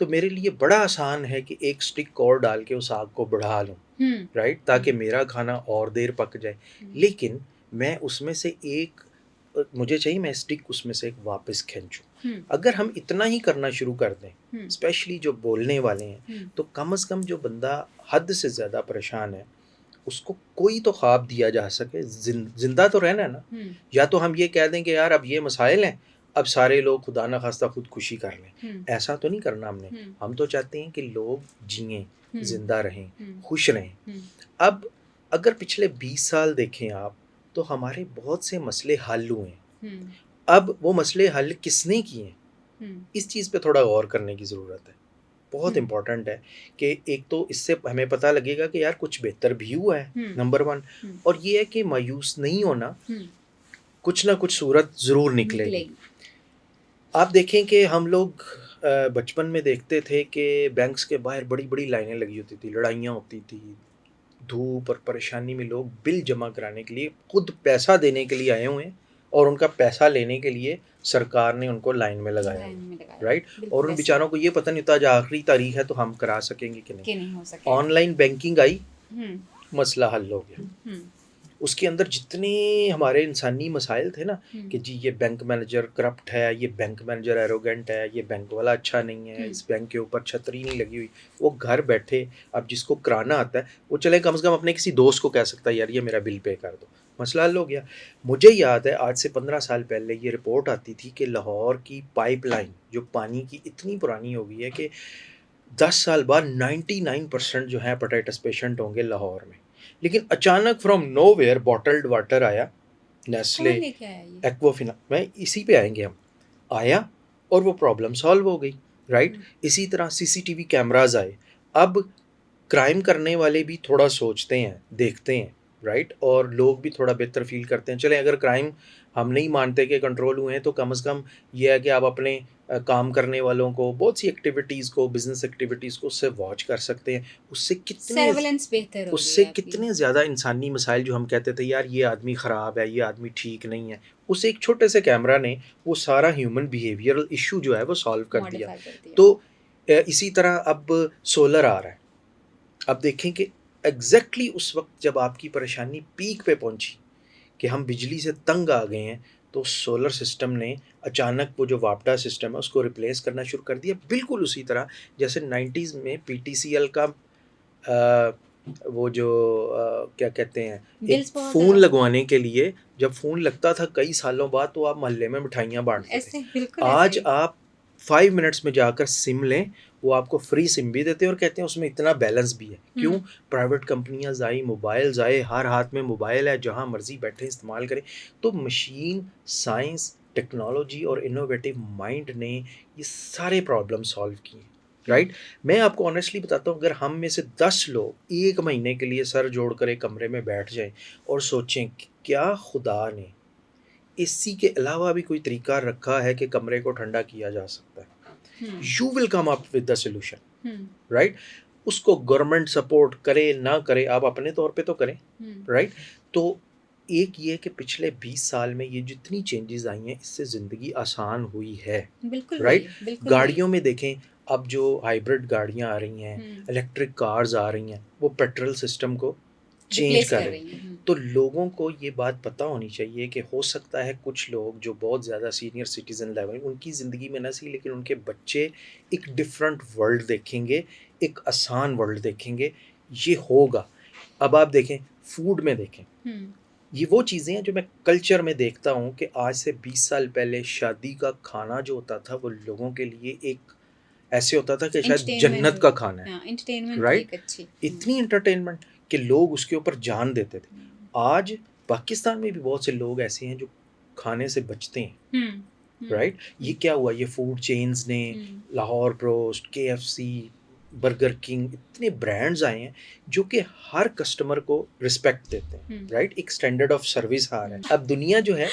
تو میرے لیے بڑا آسان ہے کہ ایک سٹک اور ڈال کے اس آگ کو بڑھا لوں، رائٹ، تاکہ میرا کھانا اور دیر پک جائے. لیکن میں اس میں سے ایک مجھے چاہیے میں سٹک اس میں سے ایک واپس کھینچوں. اگر ہم اتنا ہی کرنا شروع کر دیں، اسپیشلی جو بولنے والے ہیں، تو کم از کم جو بندہ حد سے زیادہ پریشان ہے اس کو کوئی تو خواب دیا جا سکے. زندہ تو رہنا ہے نا. یا تو ہم یہ کہہ دیں کہ یار اب یہ مسائل ہیں، اب سارے لوگ خدا نخواستہ خودکشی کر لیں. ایسا تو نہیں کرنا ہم نے. ہم تو چاہتے ہیں کہ لوگ جئیں، زندہ رہیں، خوش رہیں. اب اگر پچھلے 20 سال دیکھیں آپ تو ہمارے بہت سے مسئلے حل ہوئے ہیں. اب وہ مسئلے حل کس نے کیے ہیں، اس چیز پہ تھوڑا غور کرنے کی ضرورت ہے. بہت امپورٹنٹ ہے کہ ایک تو اس سے ہمیں پتہ لگے گا کہ یار کچھ بہتر بھی ہوا ہے، نمبر 1. اور یہ ہے کہ مایوس نہیں ہونا، کچھ نہ کچھ صورت ضرور نکلے گی. آپ دیکھیں کہ ہم لوگ بچپن میں دیکھتے تھے کہ بینکس کے باہر بڑی بڑی لائنیں لگی ہوتی تھی، لڑائیاں ہوتی تھی، دھوپ اور پریشانی میں لوگ بل جمع کرانے کے لیے خود پیسہ دینے کے لیے آئے ہوئے ہیں اور ان کا پیسہ لینے کے لیے سرکار نے ان کو لائن میں لگایا، رائٹ. اور ان بیچاروں کو یہ پتہ نہیں ہوتا آج آخری تاریخ ہے تو ہم کرا سکیں گے کہ نہیں. آن لائن بینکنگ آئی، مسئلہ حل ہو گیا. اس کے اندر جتنے ہمارے انسانی مسائل تھے نا کہ جی یہ بینک مینیجر کرپٹ ہے، یہ بینک مینیجر ایروگنٹ ہے، یہ بینک والا اچھا نہیں ہے، اس بینک کے اوپر چھتری نہیں لگی ہوئی، وہ گھر بیٹھے اب جس کو کرانا آتا ہے وہ چلے کم از کم اپنے کسی دوست کو کہہ سکتا ہے یار یہ میرا بل پے کر دو، مسئلہ حل ہو گیا. مجھے یاد ہے آج سے 15 سال پہلے یہ رپورٹ آتی تھی کہ لاہور کی پائپ لائن جو پانی کی اتنی پرانی ہو گئی ہے کہ 10 سال بعد 99% جو ہے ہیپاٹائٹس پیشنٹ ہوں گے لاہور میں. لیکن اچانک فرام نو ویئر باٹلڈ واٹر آیا، نیسلے، ایکوافینا، میں اسی پہ آئیں گے ہم، آیا اور وہ پرابلم سالو ہو گئی، رائٹ. اسی طرح CCTV کیمراز آئے. اب کرائم کرنے والے بھی تھوڑا سوچتے ہیں، دیکھتے ہیں، رائٹ. اور لوگ بھی تھوڑا بہتر فیل کرتے ہیں. چلیں اگر کرائم ہم نہیں مانتے کہ کنٹرول ہوئے ہیں تو کم از کم یہ ہے کہ آپ اپنے کام کرنے والوں کو بہت سی ایکٹیویٹیز کو، بزنس ایکٹیویٹیز کو اس سے واچ کر سکتے ہیں. اس سے کتنے زیادہ انسانی مسائل جو ہم کہتے تھے یار یہ آدمی خراب ہے، یہ آدمی ٹھیک نہیں ہے، اس ایک چھوٹے سے کیمرہ نے وہ سارا ہیومن بیہیویئرل ایشو جو ہے وہ سالو کر دیا. تو اسی طرح اب سولر آ رہا ہے. اب دیکھیں کہ ایگزیکٹلی اس وقت جب آپ کی پریشانی پیک پہ پہنچی کہ ہم بجلی سے تنگ آ گئے ہیں تو سولر سسٹم نے اچانک وہ جو واپڈا سسٹم ہے اس کو ریپلیس کرنا شروع کر دیا. بالکل اسی طرح جیسے 90s میں PTCL کا وہ جو کیا کہتے ہیں ایک فون لگوانے کے لیے جب فون لگتا تھا کئی سالوں بعد تو آپ محلے میں مٹھائیاں بانٹتے تھے. آج آپ 5 منٹس میں جا کر سم لیں، وہ آپ کو فری سم بھی دیتے ہیں اور کہتے ہیں اس میں اتنا بیلنس بھی ہے. کیوں؟ پرائیویٹ کمپنیاں آئی، موبائلز آئے، ہر ہاتھ میں موبائل ہے، جہاں مرضی بیٹھے استعمال کریں. تو مشین، سائنس، ٹیکنالوجی اور انوویٹو مائنڈ نے یہ سارے پرابلم سالو کیے، رائٹ. میں آپ کو آنیسٹلی بتاتا ہوں اگر ہم میں سے 10 لوگ 1 مہینے کے لیے سر جوڑ کر ایک کمرے میں بیٹھ جائیں اور سوچیں کہ کیا خدا نے اسی کے علاوہ بھی کوئی طریقہ رکھا ہے کہ کمرے کو ٹھنڈا کیا جا سکتا ہے، you will come up with the solution, right. اس کو گورنمنٹ سپورٹ کرے نہ کرے آپ اپنے طور پہ تو کریں، رائٹ. تو ایک یہ کہ پچھلے 20 سال میں یہ جتنی چینجز آئی ہیں اس سے زندگی آسان ہوئی ہے، رائٹ. گاڑیوں میں دیکھیں اب جو ہائیبرڈ گاڑیاں آ رہی ہیں، الیکٹرک کارز آ رہی ہیں، وہ پیٹرول سسٹم کو چینج کر رہی ہیں. تو لوگوں کو یہ بات پتہ ہونی چاہیے کہ ہو سکتا ہے کچھ لوگ جو بہت زیادہ سینئر سٹیزن لیول ان کی زندگی میں نہ سی لیکن ان کے بچے ایک ڈفرینٹ ورلڈ دیکھیں گے، ایک آسان ورلڈ دیکھیں گے. یہ ہوگا. اب آپ دیکھیں فوڈ میں دیکھیں، یہ وہ چیزیں ہیں جو میں کلچر میں دیکھتا ہوں کہ آج سے 20 سال پہلے شادی کا کھانا جو ہوتا تھا وہ لوگوں کے لیے ایک ایسے ہوتا تھا کہ شاید جنت کا کھانا ہے، رائٹ. اتنی انٹرٹینمنٹ کہ لوگ اس کے اوپر جان دیتے تھے. آج پاکستان میں بھی بہت سے لوگ ایسے ہیں جو کھانے سے بچتے ہیں، رائٹ. یہ کیا ہوا؟ یہ فوڈ چینز نے لاہور پروسٹ، KFC، برگر کنگ، اتنے برانڈز آئے ہیں جو کہ ہر کسٹمر کو رسپیکٹ دیتے ہیں، رائٹ. ایک اسٹینڈرڈ آف سروس آ رہا ہے. اب دنیا جو ہے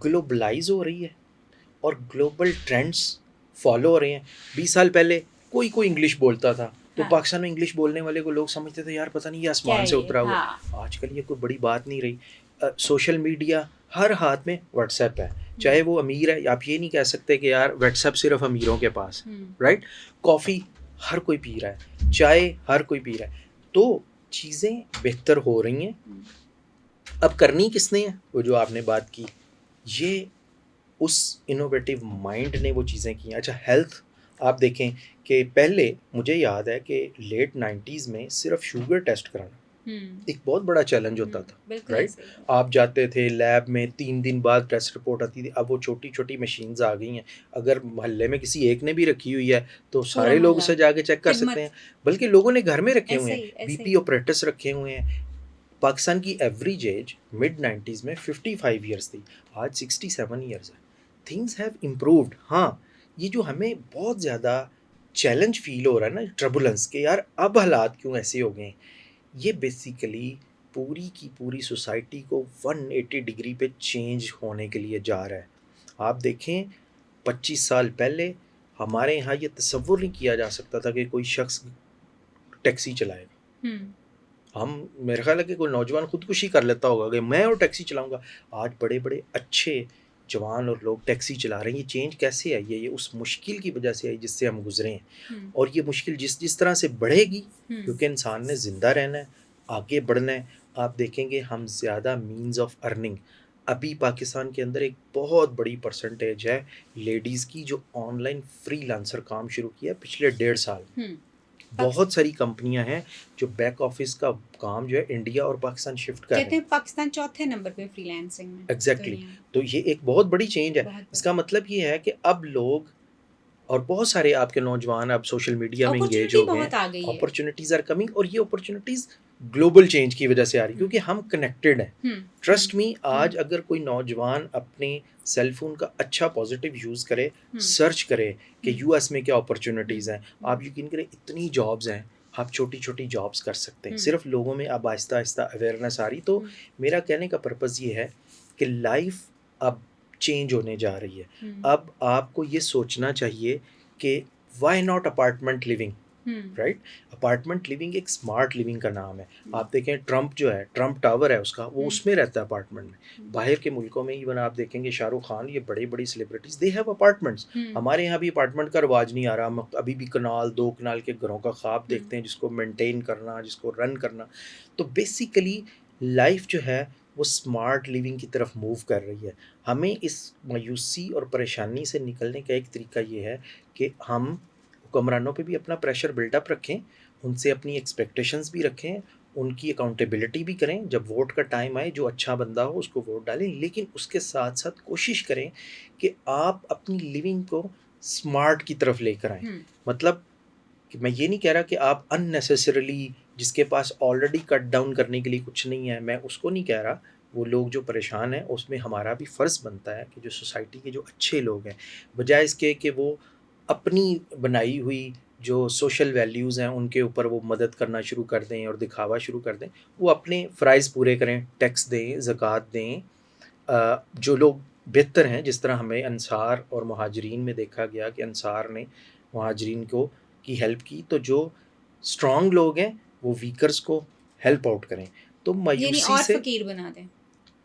گلوبلائز ہو رہی ہے اور گلوبل ٹرینڈس فالو ہو رہے ہیں. 20 سال پہلے کوئی انگلش بولتا تھا تو پاکستان میں انگلش بولنے والے کو لوگ سمجھتے تھے یار پتہ نہیں یہ آسمان سے اترا ہوا. آج کل یہ کوئی بڑی بات نہیں رہی. سوشل میڈیا ہر ہاتھ میں واٹس ایپ ہے، چاہے وہ امیر ہے. آپ یہ نہیں کہہ سکتے کہ یار واٹس ایپ صرف امیروں کے پاس، رائٹ. کافی ہر کوئی پی رہا ہے، چائے ہر کوئی پی رہا ہے، تو چیزیں بہتر ہو رہی ہیں. اب کرنی کس نے ہے؟ وہ جو آپ نے بات کی، یہ اس انوویٹیو مائنڈ نے وہ چیزیں کی ہیں. اچھا ہیلتھ آپ دیکھیں کہ پہلے مجھے یاد ہے کہ لیٹ 90s میں صرف شوگر ٹیسٹ کرانا ایک بہت بڑا چیلنج ہوتا تھا، بالکل رائٹ؟ ایسے ہی. آپ جاتے تھے لیب میں 3 دن بعد ٹیسٹ رپورٹ آتی تھی. اب وہ چھوٹی چھوٹی مشینز آ گئی ہیں، اگر محلے میں کسی ایک نے بھی رکھی ہوئی ہے تو پورا سارے لوگ محلہ اسے جا کے چیک کر سکتے ہیں، بلکہ لوگوں نے گھر میں رکھے ہوئے ایسے ہیں، ہی بی ایسے پی ہی. آپریٹس رکھے ہوئے ہیں. پاکستان کی ایوریج ایج مڈ 90s میں 55 ایئرس تھی، آج 67 ایئرس ہے. Things have improved. ہاں یہ جو ہمیں بہت زیادہ چیلنج فیل ہو رہا ہے نا، ٹربولنس، کہ یار اب حالات کیوں ایسے ہو گئے ہیں، یہ بیسیکلی پوری کی پوری سوسائٹی کو 180 ڈگری پہ چینج ہونے کے لیے جا رہا ہے. آپ دیکھیں 25 سال پہلے ہمارے یہاں یہ تصور نہیں کیا جا سکتا تھا کہ کوئی شخص ٹیکسی چلائے گا. ہم میرے خیال ہے کہ کوئی نوجوان خودکشی کر لیتا ہوگا کہ میں اور ٹیکسی چلاؤں گا. آج بڑے بڑے اچھے جوان اور لوگ ٹیکسی چلا رہے ہیں. یہ چینج کیسے آئی ہے؟ یہ اس مشکل کی وجہ سے آئی جس سے ہم گزرے ہیں، اور یہ مشکل جس طرح سے بڑھے گی، کیونکہ انسان نے زندہ رہنا ہے، آگے بڑھنا ہے. آپ دیکھیں گے ہم زیادہ مینز آف ارننگ، ابھی پاکستان کے اندر ایک بہت بڑی پرسنٹیج ہے لیڈیز کی جو آن لائن فری لانسر کام شروع کیا پچھلے 1.5 سال. بہت ساری کمپنیاں ہیں جو بیک آفس کا کام جو ہے انڈیا اور پاکستان شفٹ کر رہے کہتے ہیں. ہیں پاکستان چوتھے نمبر پہ فری لانسنگ میں ایگزیکٹلی. دنیا میں. تو یہ ایک بہت بڑی چینج ہے. بہت اس کا مطلب یہ ہے کہ اب لوگ اور بہت سارے آپ کے نوجوان اب سوشل میڈیا میں انگیج اپرچونٹی ہو گئے ہیں. بہت آ گئی ہے. اپرچونیٹیز آر کمنگ، اور یہ اپرچونیٹیز گلوبل چینج کی وجہ سے آ رہی کیونکہ ہم کنیکٹڈ ہیں. ٹرسٹ می، آج اگر کوئی نوجوان اپنے سیل فون کا اچھا پازیٹیو یوز کرے، سرچ کرے کہ یو ایس میں کیا اپرچونیٹیز ہیں، آپ یقین کریں اتنی جابز ہیں، آپ چھوٹی چھوٹی جابز کر سکتے ہیں. صرف لوگوں میں اب آہستہ آہستہ اویئرنیس آ رہی. تو میرا کہنے کا پرپز یہ ہے کہ لائف اب چینج ہونے جا رہی ہے. اب آپ کو یہ سوچنا چاہیے کہ why not apartment living, right? Apartment living ایک اسمارٹ لیونگ کا نام ہے. آپ دیکھیں ٹرمپ جو ہے، ٹرمپ ٹاور ہے اس کا، وہ اس میں رہتا ہے اپارٹمنٹ میں. باہر کے ملکوں میں ایون آپ دیکھیں گے شاہ رخ خان، یہ بڑی بڑی سیلیبریٹیز دے ہیو اپارٹمنٹس. ہمارے یہاں بھی اپارٹمنٹ کا رواج نہیں آ رہا. ہم ابھی بھی کنال 2 کنال کے گھروں کا خواب دیکھتے ہیں، جس کو مینٹین کرنا، جس کو رن کرنا. تو بیسیکلی لائف جو ہے وہ اسمارٹ لیونگ کی طرف موو کر رہی ہے. ہمیں اس مایوسی اور پریشانی سے نکلنے کا ایک طریقہ یہ ہے کہ ہم حکمرانوں پہ بھی اپنا پریشر بلڈ اپ رکھیں، ان سے اپنی ایکسپیکٹیشنز بھی رکھیں، ان کی اکاؤنٹیبلٹی بھی کریں. جب ووٹ کا ٹائم آئے جو اچھا بندہ ہو اس کو ووٹ ڈالیں، لیکن اس کے ساتھ ساتھ کوشش کریں کہ آپ اپنی لیونگ کو اسمارٹ کی طرف لے کر آئیں. مطلب کہ میں یہ نہیں کہہ رہا کہ آپ ان نیسیسریلی، جس کے پاس آلریڈی کٹ ڈاؤن کرنے کے لیے کچھ نہیں ہے، میں اس کو نہیں کہہ رہا. وہ لوگ جو پریشان ہیں اس میں ہمارا بھی فرض بنتا ہے کہ جو سوسائٹی کے جو اچھے لوگ ہیں، بجائے اس کے کہ وہ اپنی بنائی ہوئی جو سوشل ویلیوز ہیں ان کے اوپر وہ مدد کرنا شروع کر دیں اور دکھاوا شروع کر دیں، وہ اپنے فرائض پورے کریں، ٹیکس دیں، زکوٰۃ دیں. جو لوگ بہتر ہیں، جس طرح ہمیں انصار اور مہاجرین میں دیکھا گیا کہ انصار نے مہاجرین کو کی ہیلپ کی، تو جو اسٹرانگ لوگ ہیں وہ ویکرز کو ہیلپ آؤٹ کریں. تو یعنی مایوسی اور سے فقیر بنا دیں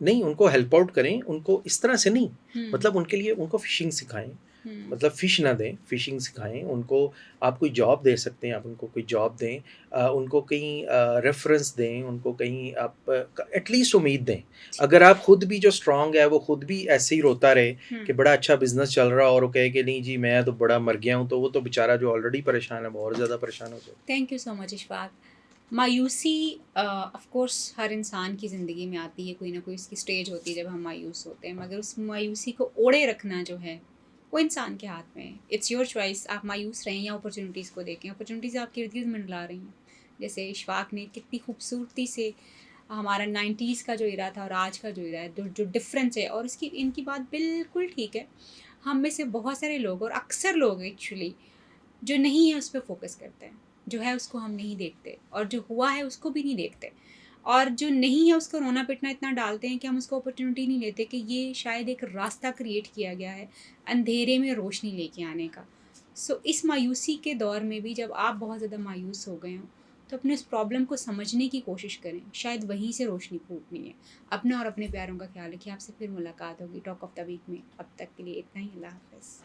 نہیں، ان کو ہیلپ آؤٹ کریں، ان کو اس طرح سے نہیں، مطلب ان کے لیے ان کو فشنگ سکھائیں، مطلب فش نہ دیں، فشنگ سکھائیں ان کو. آپ کوئی جاب دے سکتے ہیں، آپ ان کو کوئی جاب دیں، ان کو کہیں ریفرنس دیں، ان کو کہیں آپ ایٹ لیسٹ امید دیں. اگر آپ خود بھی جو اسٹرانگ ہے وہ خود بھی ایسے ہی روتا رہے کہ بڑا اچھا بزنس چل رہا اور وہ کہے کہ نہیں جی میں تو بڑا مر گیا ہوں، تو وہ تو بیچارہ جو آلریڈی پریشان ہے وہ اور زیادہ پریشان ہو جائے. تھینک یو سو مچ اشفاق. مایوسی آف کورس ہر انسان کی زندگی میں آتی ہے، کوئی نہ کوئی اس کی اسٹیج ہوتی ہے جب ہم مایوس ہوتے ہیں، مگر اس مایوسی کو اوڑے رکھنا جو ہے وہ انسان کے ہاتھ میں ہے. اٹس یور چوائس، آپ مایوس رہیں یا اپرچونیٹیز کو دیکھیں. اپرچونیٹیز آپ کے ارد گرد منڈلا رہی ہیں، جیسے اشفاق نے کتنی خوبصورتی سے ہمارا 90s کا جو ایرا تھا اور آج کا جو ایرا ہے جو ڈفرینس ہے، اور اس کی ان کی بات بالکل ٹھیک ہے. ہم میں سے بہت سارے لوگ اور اکثر لوگ ایکچولی جو نہیں ہے اس پہ فوکس کرتے ہیں، جو ہے اس کو ہم نہیں دیکھتے، اور جو ہوا ہے اس کو بھی نہیں دیکھتے، اور جو نہیں ہے اس کو رونا پٹنا اتنا ڈالتے ہیں کہ ہم اس کو اپرچونیٹی نہیں لیتے کہ یہ شاید ایک راستہ کریٹ کیا گیا ہے اندھیرے میں روشنی لے کے آنے کا. اس مایوسی کے دور میں بھی جب آپ بہت زیادہ مایوس ہو گئے ہوں تو اپنے اس پرابلم کو سمجھنے کی کوشش کریں، شاید وہیں سے روشنی پھوٹنی ہے. اپنا اور اپنے پیاروں کا خیال رکھیے. آپ سے پھر ملاقات ہوگی ٹاک آف دا ویک میں. اب تک کے لیے اتنا ہی. اللہ حافظ.